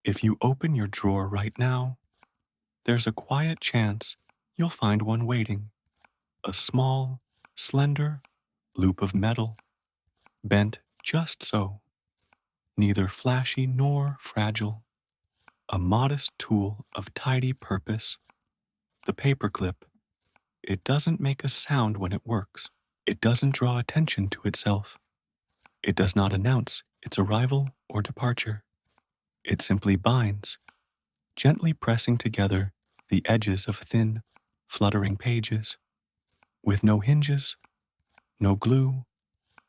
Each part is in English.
If you open your drawer right now, there's a quiet chance you'll find one waiting. A small, slender loop of metal, bent just so, neither flashy nor fragile. A modest tool of tidy purpose. The paperclip. It doesn't make a sound when it works. It doesn't draw attention to itself. It does not announce its arrival or departure. It simply binds, gently pressing together the edges of thin, fluttering pages, with no hinges, no glue,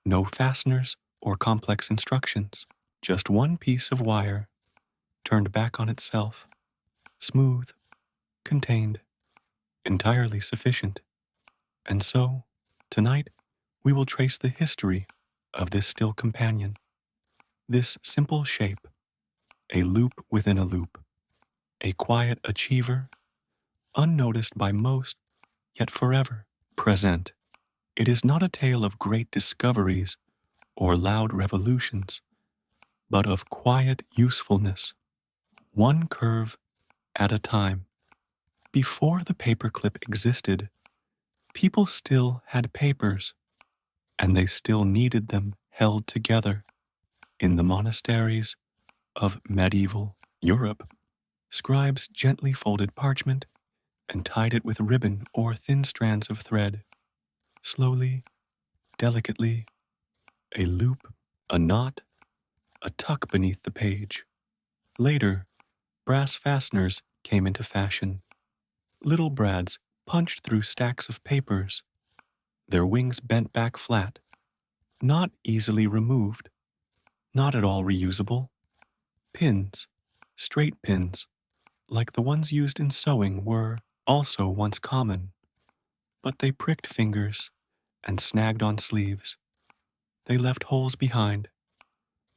no fasteners or complex instructions, just one piece of wire turned back on itself, smooth, contained, entirely sufficient. And so, tonight, we will trace the history of this still companion, this simple shape, a loop within a loop, a quiet achiever, unnoticed by most, yet forever present. It is not a tale of great discoveries or loud revolutions, but of quiet usefulness, one curve at a time. Before the paperclip existed, people still had papers, and they still needed them held together. In the monasteries of medieval Europe, scribes gently folded parchment and tied it with ribbon or thin strands of thread. Slowly, delicately, a loop, a knot, a tuck beneath the page. Later, brass fasteners came into fashion. Little brads punched through stacks of papers, their wings bent back flat, not easily removed, not at all reusable. Pins, straight pins, like the ones used in sewing, were also once common, but they pricked fingers and snagged on sleeves. They left holes behind,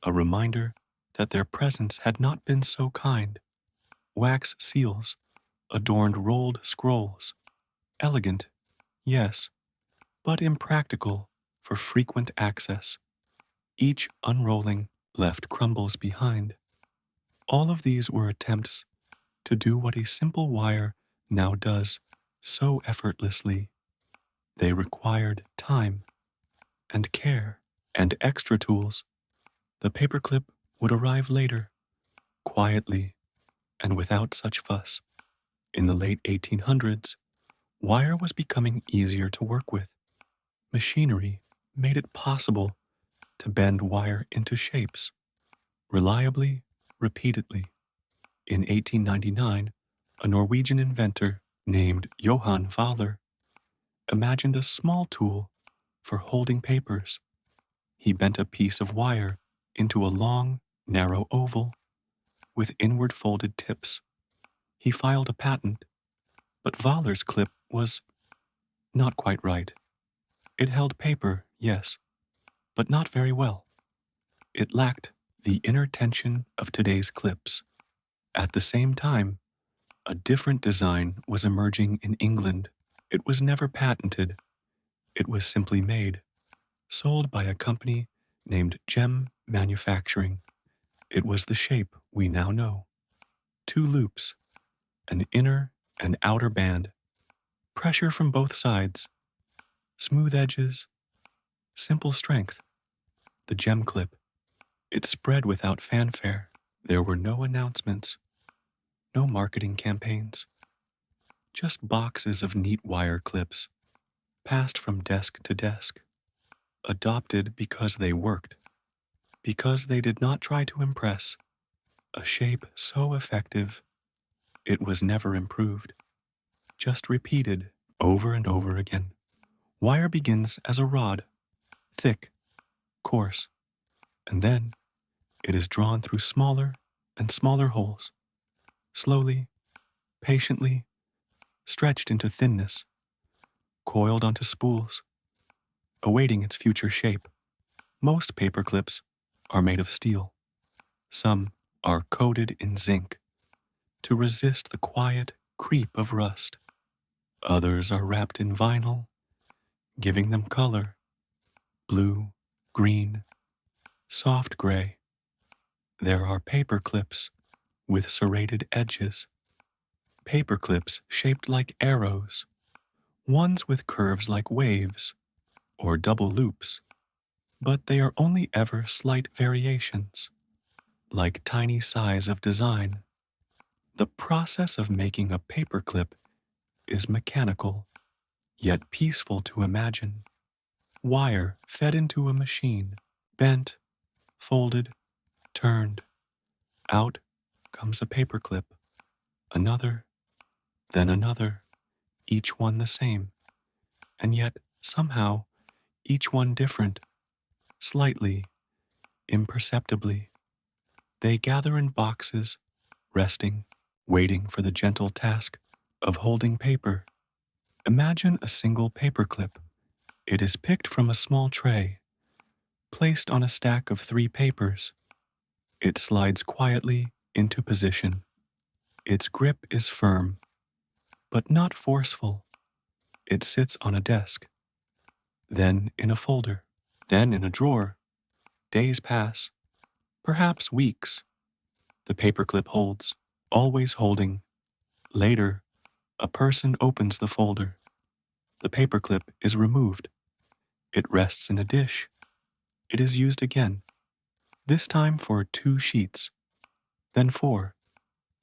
a reminder that their presence had not been so kind. Wax seals adorned rolled scrolls, elegant, yes, but impractical for frequent access. Each unrolling left crumbles behind. All of these were attempts to do what a simple wire now does so effortlessly. They required time and care and extra tools. The paperclip would arrive later, quietly and without such fuss. In the late 1800s, wire was becoming easier to work with. Machinery made it possible to bend wire into shapes, reliably, repeatedly. In 1899, a Norwegian inventor named Johann Fowler imagined a small tool for holding papers. He bent a piece of wire into a long, narrow oval with inward folded tips. He filed a patent, but Fowler's clip was not quite right. It held paper, yes, but not very well. It lacked the inner tension of today's clips. At the same time, a different design was emerging in England. It was never patented. It was simply made, sold by a company named Gem Manufacturing. It was the shape we now know. Two loops, an inner and outer band, pressure from both sides, smooth edges, simple strength. The gem clip. It spread without fanfare. There were no announcements, no marketing campaigns, just boxes of neat wire clips, passed from desk to desk, adopted because they worked, because they did not try to impress, a shape so effective it was never improved, just repeated over and over again. Wire begins as a rod, thick, coarse, and then it is drawn through smaller and smaller holes, slowly, patiently, stretched into thinness, coiled onto spools, awaiting its future shape. Most paperclips are made of steel. Some are coated in zinc to resist the quiet creep of rust. Others are wrapped in vinyl, giving them color: blue, green, soft gray. There are paper clips with serrated edges, paperclips shaped like arrows, ones with curves like waves or double loops, but they are only ever slight variations, like tiny size of design. The process of making a paperclip is mechanical, yet peaceful to imagine. Wire fed into a machine, bent, folded, turned. Out comes a paperclip, another, then another, each one the same, and yet somehow each one different, slightly, imperceptibly. They gather in boxes, resting, waiting for the gentle task of holding paper. Imagine a single paperclip. It is picked from a small tray, placed on a stack of 3 papers. It slides quietly into position. Its grip is firm, but not forceful. It sits on a desk, then in a folder, then in a drawer. Days pass, perhaps weeks. The paperclip holds, always holding. Later, a person opens the folder. The paperclip is removed. It rests in a dish. It is used again, this time for 2 sheets, then 4.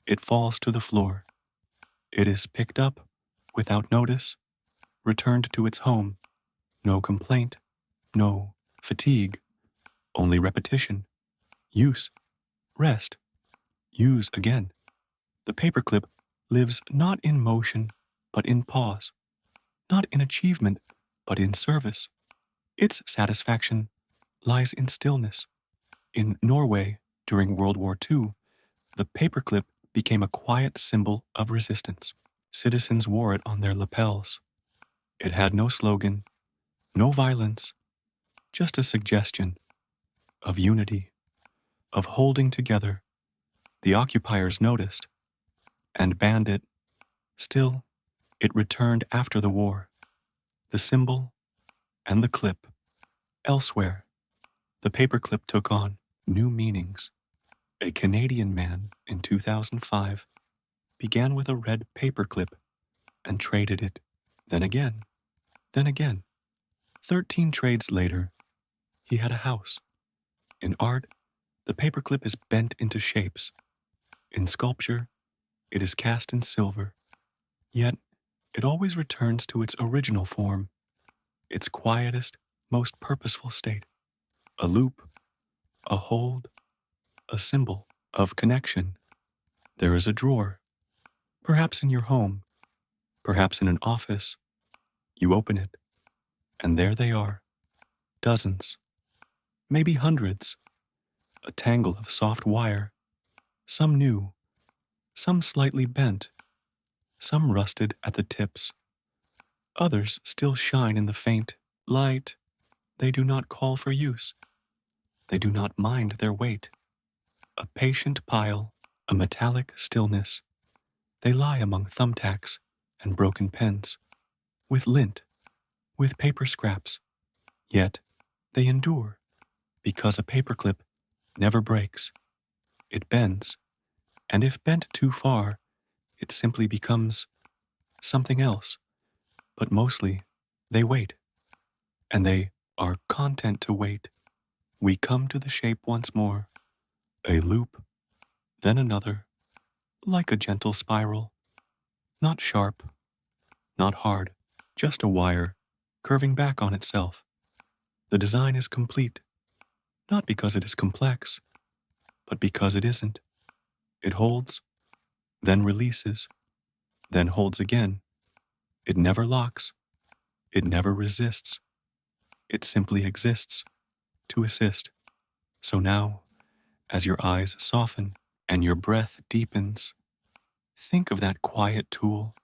It falls to the floor. It is picked up without notice, returned to its home. No complaint, no fatigue, only repetition, use, rest, use again. The paperclip lives not in motion, but in pause, not in achievement, but in service. Its satisfaction lies in stillness. In Norway, during World War II, the paperclip became a quiet symbol of resistance. Citizens wore it on their lapels. It had no slogan, no violence, just a suggestion of unity, of holding together. The occupiers noticed and banned it. Still, it returned after the war. The symbol and the clip. Elsewhere, the paperclip took on new meanings. A Canadian man in 2005 began with a red paperclip and traded it. Then again, then again. 13 trades later, he had a house. In art, the paperclip is bent into shapes. In sculpture, it is cast in silver. Yet, it always returns to its original form, its quietest, most purposeful state. A loop, a hold, a symbol of connection. There is a drawer, perhaps in your home, perhaps in an office. You open it, and there they are, dozens, maybe hundreds, a tangle of soft wire, some new, some slightly bent, some rusted at the tips. Others still shine in the faint light. They do not call for use. They do not mind their weight. A patient pile, a metallic stillness. They lie among thumbtacks and broken pens, with lint, with paper scraps. Yet they endure, because a paperclip never breaks. It bends, and if bent too far, it simply becomes something else. But mostly, they wait, and they are content to wait. We come to the shape once more, a loop, then another, like a gentle spiral, not sharp, not hard, just a wire curving back on itself. The design is complete, not because it is complex, but because it isn't. It holds, then releases, then holds again. It never locks. It never resists. It simply exists to assist. So now, as your eyes soften and your breath deepens, think of that quiet tool,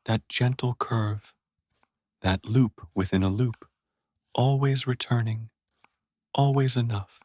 that gentle curve, that loop within a loop, always returning, always enough.